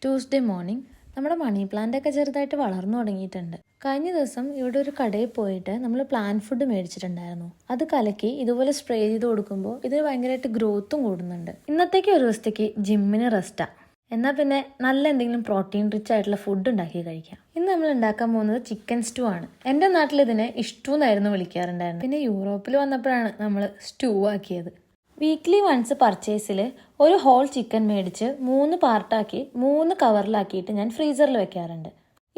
Tuesday morning നമ്മുടെ മണി പ്ലാന്റൊക്കെ ചെറുതായിട്ട് വളർന്നു തുടങ്ങിയിട്ടുണ്ട്. കഴിഞ്ഞ ദിവസം ഇവിടെ ഒരു കടയിൽ പോയിട്ട് നമ്മൾ പ്ലാന്റ് ഫുഡ് മേടിച്ചിട്ടുണ്ടായിരുന്നു. അത് കലക്കി ഇതുപോലെ സ്പ്രേ ചെയ്ത് കൊടുക്കുമ്പോൾ ഇത് ഭയങ്കരമായിട്ട് ഗ്രോത്തും കൂടുന്നുണ്ട്. ഇന്നത്തേക്ക് ഒരു ദിവസത്തേക്ക് ജിമ്മിന് റെസ്റ്റാ. എന്നാൽ പിന്നെ നല്ല എന്തെങ്കിലും പ്രോട്ടീൻ റിച്ച് ആയിട്ടുള്ള ഫുഡ് ഉണ്ടാക്കി കഴിക്കാം. ഇന്ന് നമ്മൾ ഉണ്ടാക്കാൻ പോകുന്നത് ചിക്കൻ സ്റ്റൂ ആണ്. എൻ്റെ നാട്ടിൽ ഇതിനെ ഇഷ്ടൂ എന്നായിരുന്നു വിളിക്കാറുണ്ടായിരുന്നു. പിന്നെ യൂറോപ്പിൽ വന്നപ്പോഴാണ് നമ്മൾ സ്റ്റൂ ആക്കിയത്. വീക്ക്ലി വൺസ് പർച്ചേസിൽ ഒരു ഹോൾ ചിക്കൻ മേടിച്ച് 3 പാർട്ടാക്കി 3 കവറിലാക്കിയിട്ട് ഞാൻ ഫ്രീസറിൽ വെക്കാറുണ്ട്.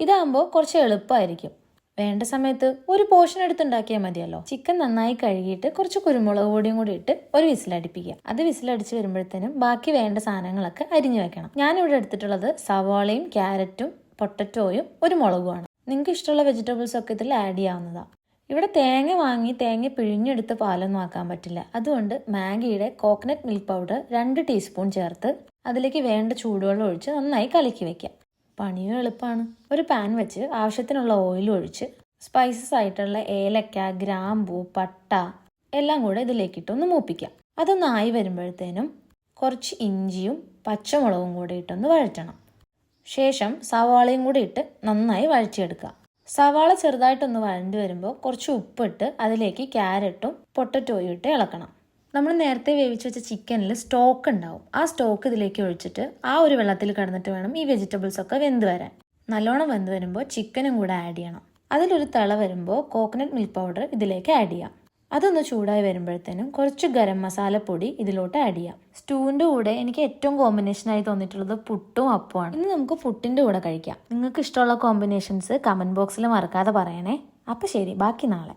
ഇതാകുമ്പോൾ കുറച്ച് എളുപ്പമായിരിക്കും. വേണ്ട സമയത്ത് ഒരു പോർഷൻ എടുത്തുണ്ടാക്കിയാൽ മതിയല്ലോ. ചിക്കൻ നന്നായി കഴുകിയിട്ട് കുറച്ച് കുരുമുളക് പൊടിയും കൂടി ഇട്ട് ഒരു വിസിലടിപ്പിക്കുക. അത് വിസിലടിച്ച് വരുമ്പോഴത്തേനും ബാക്കി വേണ്ട സാധനങ്ങളൊക്കെ അരിഞ്ഞു വെക്കണം. ഞാനിവിടെ എടുത്തിട്ടുള്ളത് സവാളയും ക്യാരറ്റും പൊട്ടറ്റോയും ഒരു മുളകുമാണ്. നിങ്ങൾക്ക് ഇഷ്ടമുള്ള വെജിറ്റബിൾസ് ഒക്കെ ഇതിൽ ആഡ് ചെയ്യാവുന്നതാണ്. ഇവിടെ തേങ്ങ വാങ്ങി തേങ്ങ പിഴിഞ്ഞെടുത്ത് പാലൊന്നും ആക്കാൻ പറ്റില്ല. അതുകൊണ്ട് മാഗിയുടെ കോക്കനട്ട് മിൽക്ക് പൗഡർ 2 ടീസ്പൂൺ ചേർത്ത് അതിലേക്ക് വേണ്ട ചൂടുവെള്ളം ഒഴിച്ച് നന്നായി കലക്കി വെക്കാം. പണിയും എളുപ്പമാണ്. ഒരു പാൻ വെച്ച് ആവശ്യത്തിനുള്ള ഓയിൽ ഒഴിച്ച് സ്പൈസസ് ആയിട്ടുള്ള ഏലക്ക, ഗ്രാമ്പൂ, പട്ട എല്ലാം കൂടെ ഇതിലേക്കിട്ടൊന്ന് മൂപ്പിക്കാം. അതൊന്നായി വരുമ്പോഴത്തേനും കുറച്ച് ഇഞ്ചിയും പച്ചമുളകും കൂടെ ഇട്ടൊന്ന് വഴറ്റണം. ശേഷം സവാളയും കൂടി ഇട്ട് നന്നായി വഴറ്റിയെടുക്കുക. സവാള ചെറുതായിട്ടൊന്ന് വഴണ്ടി വരുമ്പോൾ കുറച്ച് ഉപ്പിട്ട് അതിലേക്ക് ക്യാരറ്റും പൊട്ടറ്റോയും ഇട്ട് ഇളക്കണം. നമ്മൾ നേരത്തെ വേവിച്ച് വെച്ച ചിക്കനിൽ സ്റ്റോക്ക് ഉണ്ടാവും. ആ സ്റ്റോക്ക് ഇതിലേക്ക് ഒഴിച്ചിട്ട് ആ ഒരു വെള്ളത്തിൽ കിടന്നിട്ട് വേണം ഈ വെജിറ്റബിൾസ് ഒക്കെ വെന്ത് വരാൻ. നല്ലോണം വെന്ത് വരുമ്പോൾ ചിക്കനും കൂടെ ആഡ് ചെയ്യണം. അതിലൊരു തിള വരുമ്പോൾ കോക്കനട്ട് മിൽക്ക് പൗഡർ ഇതിലേക്ക് ആഡ് ചെയ്യാം. അതൊന്ന് ചൂടായി വരുമ്പോഴത്തേനും കുറച്ച് ഗരം മസാലപ്പൊടി ഇതിലോട്ട് ആഡ് ചെയ്യാം. സ്റ്റൂവിൻ്റെ കൂടെ എനിക്ക് ഏറ്റവും കോമ്പിനേഷനായി തോന്നിയിട്ടുള്ളത് പുട്ടും അപ്പമാണ്. ഇന്ന് നമുക്ക് പുട്ടിൻ്റെ കൂടെ കഴിക്കാം. നിങ്ങൾക്ക് ഇഷ്ടമുള്ള കോമ്പിനേഷൻസ് കമൻറ്റ് ബോക്സിൽ മറക്കാതെ പറയണേ. അപ്പം ശരി, ബാക്കി നാളെ.